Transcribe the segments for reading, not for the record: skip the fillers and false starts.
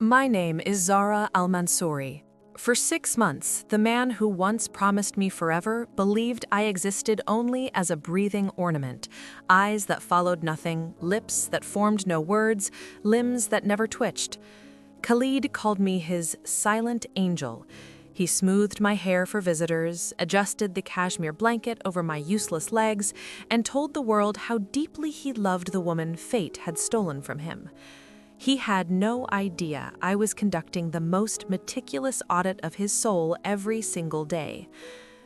My name is Zara Al Mansoori. For 6 months, the man who once promised me forever believed I existed only as a breathing ornament, eyes that followed nothing, lips that formed no words, limbs that never twitched. Khalid called me his silent angel. He smoothed my hair for visitors, adjusted the cashmere blanket over my useless legs, and told the world how deeply he loved the woman fate had stolen from him. He had no idea I was conducting the most meticulous audit of his soul every single day.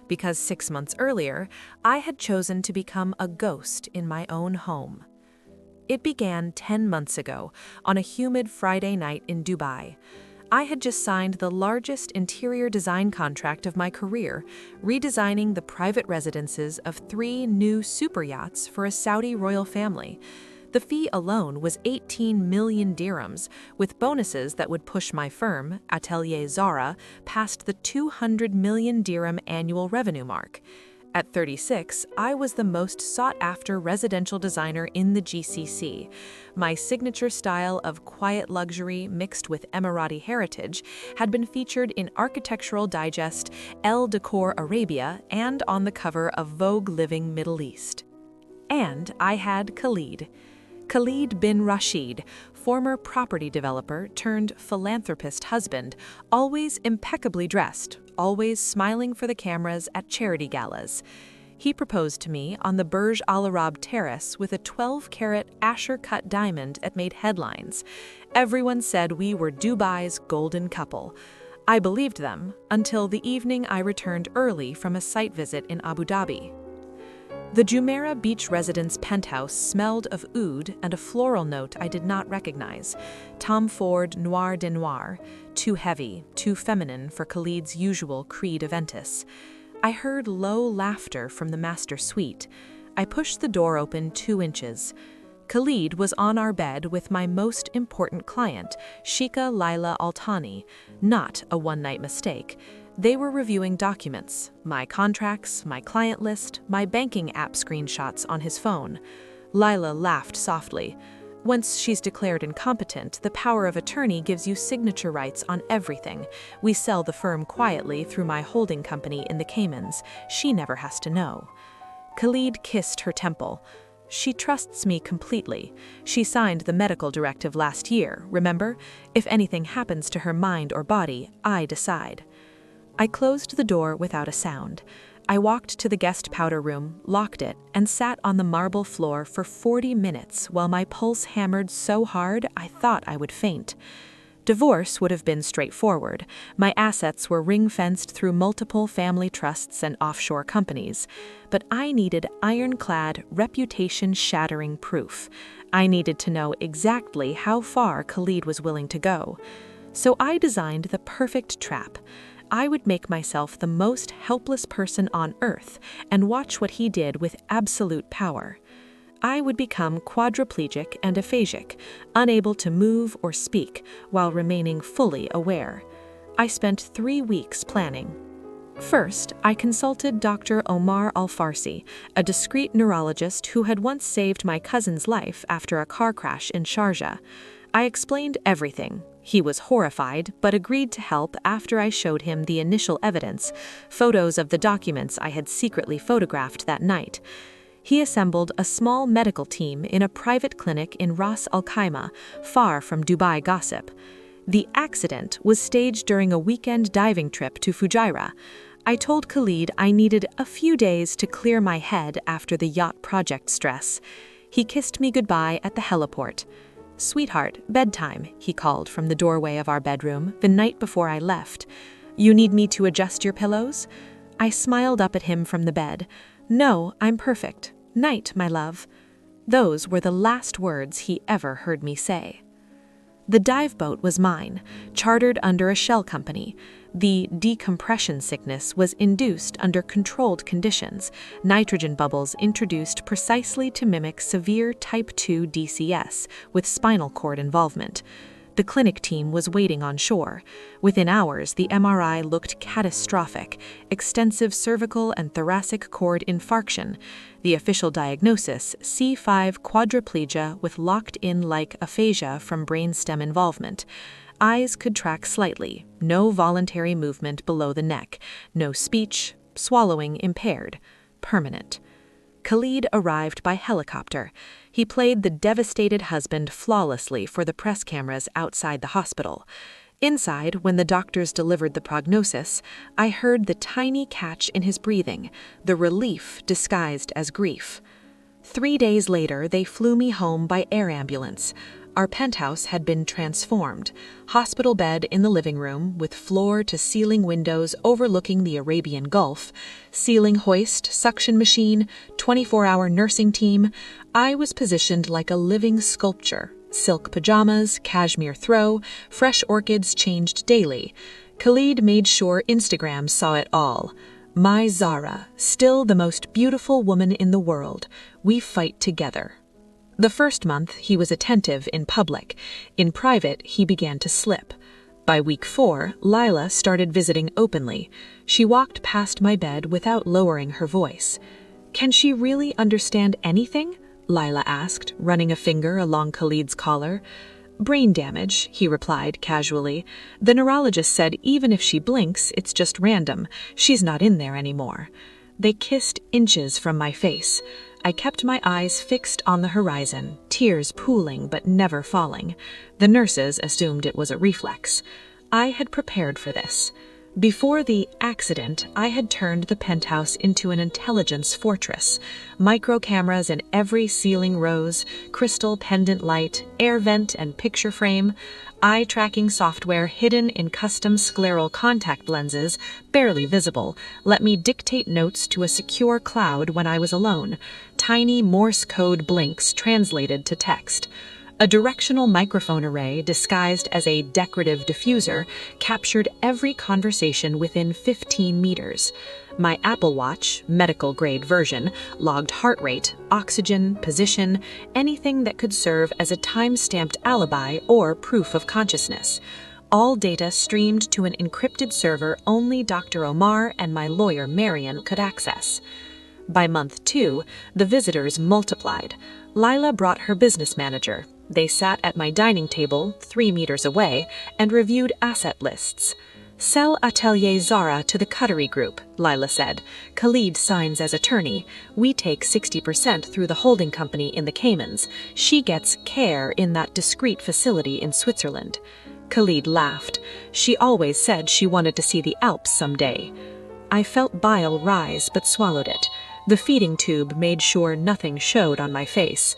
Because 6 months earlier, I had chosen to become a ghost in my own home. It began 10 months ago, on a humid Friday night in Dubai. I had just signed the largest interior design contract of my career, redesigning the private residences of 3 new super yachts for a Saudi royal family. The fee alone was 18 million dirhams, with bonuses that would push my firm, Atelier Zara, past the 200 million dirham annual revenue mark. At 36, I was the most sought-after residential designer in the GCC. My signature style of quiet luxury mixed with Emirati heritage had been featured in Architectural Digest, Elle Decor Arabia, and on the cover of Vogue Living Middle East. And I had Khalid bin Rashid, former property developer turned philanthropist husband, always impeccably dressed, always smiling for the cameras at charity galas. He proposed to me on the Burj Al Arab terrace with a 12-carat Asher-cut diamond that made headlines. Everyone said we were Dubai's golden couple. I believed them until the evening I returned early from a site visit in Abu Dhabi. The Jumeirah Beach residence penthouse smelled of oud and a floral note I did not recognize. Tom Ford Noir de Noir, too heavy, too feminine for Khalid's usual creed Aventus. I heard low laughter from the master suite. I pushed the door open 2 inches. Khalid was on our bed with my most important client, Sheikha Laila Altani, not a one-night mistake. They were reviewing documents, my contracts, my client list, my banking app screenshots on his phone. Laila laughed softly. Once she's declared incompetent, the power of attorney gives you signature rights on everything. We sell the firm quietly through my holding company in the Caymans. She never has to know. Khalid kissed her temple. She trusts me completely. She signed the medical directive last year, remember? If anything happens to her mind or body, I decide. I closed the door without a sound. I walked to the guest powder room, locked it, and sat on the marble floor for 40 minutes while my pulse hammered so hard I thought I would faint. Divorce would have been straightforward. My assets were ring-fenced through multiple family trusts and offshore companies. But I needed ironclad, reputation-shattering proof. I needed to know exactly how far Khalid was willing to go. So I designed the perfect trap. I would make myself the most helpless person on earth and watch what he did with absolute power. I would become quadriplegic and aphasic, unable to move or speak while remaining fully aware. I spent 3 weeks planning. First, I consulted Dr. Omar Al-Farsi, a discreet neurologist who had once saved my cousin's life after a car crash in Sharjah. I explained everything. He was horrified, but agreed to help after I showed him the initial evidence, photos of the documents I had secretly photographed that night. He assembled a small medical team in a private clinic in Ras Al Khaimah, far from Dubai gossip. The accident was staged during a weekend diving trip to Fujairah. I told Khalid I needed a few days to clear my head after the yacht project stress. He kissed me goodbye at the heliport. "Sweetheart, bedtime," he called from the doorway of our bedroom the night before I left. "You need me to adjust your pillows?" I smiled up at him from the bed. "No, I'm perfect. Night, my love." Those were the last words he ever heard me say. The dive boat was mine, chartered under a shell company. The decompression sickness was induced under controlled conditions, nitrogen bubbles introduced precisely to mimic severe type 2 DCS with spinal cord involvement. The clinic team was waiting on shore. Within hours, the MRI looked catastrophic, extensive cervical and thoracic cord infarction. The official diagnosis, C5 quadriplegia with locked-in-like aphasia from brainstem involvement. Eyes could track slightly, no voluntary movement below the neck, no speech, swallowing impaired, permanent. Khalid arrived by helicopter. He played the devastated husband flawlessly for the press cameras outside the hospital. Inside, when the doctors delivered the prognosis, I heard the tiny catch in his breathing, the relief disguised as grief. 3 days later, they flew me home by air ambulance. Our penthouse had been transformed. Hospital bed in the living room, with floor-to-ceiling windows overlooking the Arabian Gulf, ceiling hoist, suction machine, 24-hour nursing team. I was positioned like a living sculpture. Silk pajamas, cashmere throw, fresh orchids changed daily. Khalid made sure Instagram saw it all. My Zara, still the most beautiful woman in the world. We fight together. The first month, he was attentive in public. In private, he began to slip. By week 4, Laila started visiting openly. She walked past my bed without lowering her voice. "Can she really understand anything?" Laila asked, running a finger along Khalid's collar. "Brain damage," he replied casually. "The neurologist said even if she blinks, it's just random. She's not in there anymore." They kissed inches from my face. I kept my eyes fixed on the horizon, tears pooling but never falling. The nurses assumed it was a reflex. I had prepared for this. Before the accident, I had turned the penthouse into an intelligence fortress. Micro cameras in every ceiling rose, crystal pendant light, air vent and picture frame, eye tracking software hidden in custom scleral contact lenses, barely visible, let me dictate notes to a secure cloud when I was alone. Tiny Morse code blinks translated to text. A directional microphone array disguised as a decorative diffuser captured every conversation within 15 meters. My Apple Watch, medical-grade version, logged heart rate, oxygen, position, anything that could serve as a time-stamped alibi or proof of consciousness. All data streamed to an encrypted server only Dr. Omar and my lawyer Mariam could access. By month 2, the visitors multiplied. Laila brought her business manager. They sat at my dining table, 3 meters away, and reviewed asset lists. "Sell Atelier Zara to the Qatari Group," Laila said. "Khalid signs as attorney. We take 60% through the holding company in the Caymans. She gets care in that discreet facility in Switzerland." Khalid laughed. "She always said she wanted to see the Alps someday." I felt bile rise but swallowed it. The feeding tube made sure nothing showed on my face.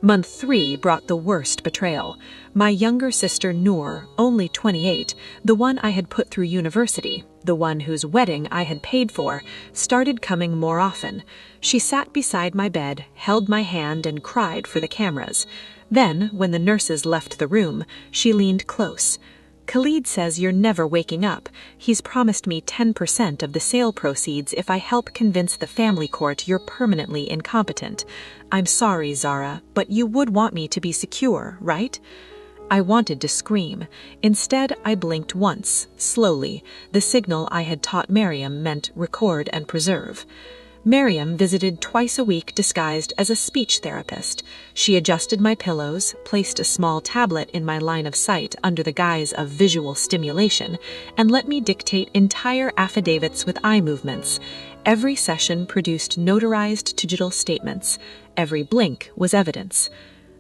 Month 3 brought the worst betrayal. My younger sister Noor, only 28, the one I had put through university, the one whose wedding I had paid for, started coming more often. She sat beside my bed, held my hand and cried for the cameras. Then, when the nurses left the room, she leaned close. "Khalid says you're never waking up. He's promised me 10% of the sale proceeds if I help convince the family court you're permanently incompetent. I'm sorry, Zara, but you would want me to be secure, right?" I wanted to scream. Instead, I blinked once, slowly. The signal I had taught Mariam meant record and preserve. Mariam visited twice a week disguised as a speech therapist. She adjusted my pillows, placed a small tablet in my line of sight under the guise of visual stimulation, and let me dictate entire affidavits with eye movements. Every session produced notarized digital statements. Every blink was evidence.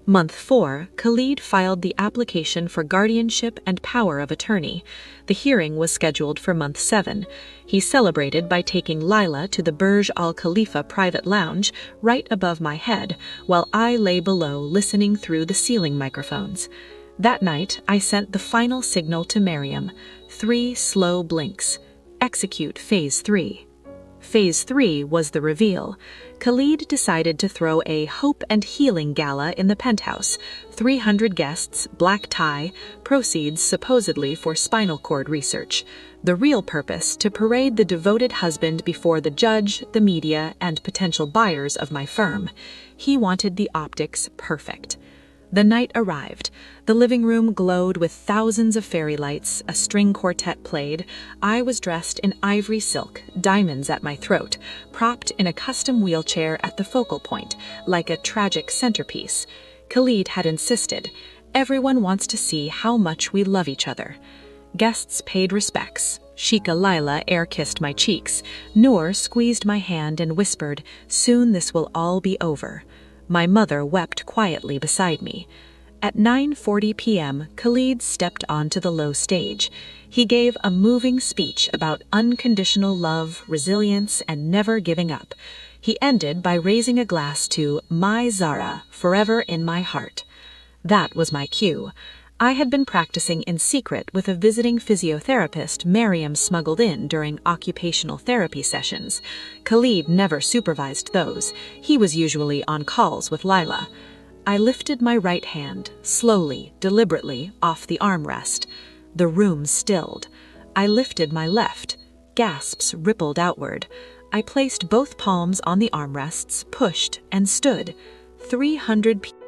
Month 4, Khalid filed the application for guardianship and power of attorney. The hearing was scheduled for month 7. He celebrated by taking Laila to the Burj Al Khalifa private lounge right above my head, while I lay below listening through the ceiling microphones. That night, I sent the final signal to Mariam. 3 slow blinks. Execute Phase 3. Phase 3 was the reveal. Khalid decided to throw a hope and healing gala in the penthouse. 300 guests, black tie, proceeds supposedly for spinal cord research. The real purpose, to parade the devoted husband before the judge, the media, and potential buyers of my firm. He wanted the optics perfect. The night arrived. The living room glowed with thousands of fairy lights, a string quartet played. I was dressed in ivory silk, diamonds at my throat, propped in a custom wheelchair at the focal point, like a tragic centerpiece. Khalid had insisted. Everyone wants to see how much we love each other. Guests paid respects. Sheikha Laila air-kissed my cheeks. Noor squeezed my hand and whispered, "Soon this will all be over." My mother wept quietly beside me. At 9:40 p.m., Khalid stepped onto the low stage. He gave a moving speech about unconditional love, resilience, and never giving up. He ended by raising a glass to "My Zara, forever in my heart." That was my cue. I had been practicing in secret with a visiting physiotherapist Miriam smuggled in during occupational therapy sessions. Khalid never supervised those. He was usually on calls with Laila. I lifted my right hand, slowly, deliberately, off the armrest. The room stilled. I lifted my left. Gasps rippled outward. I placed both palms on the armrests, pushed, and stood. 300 people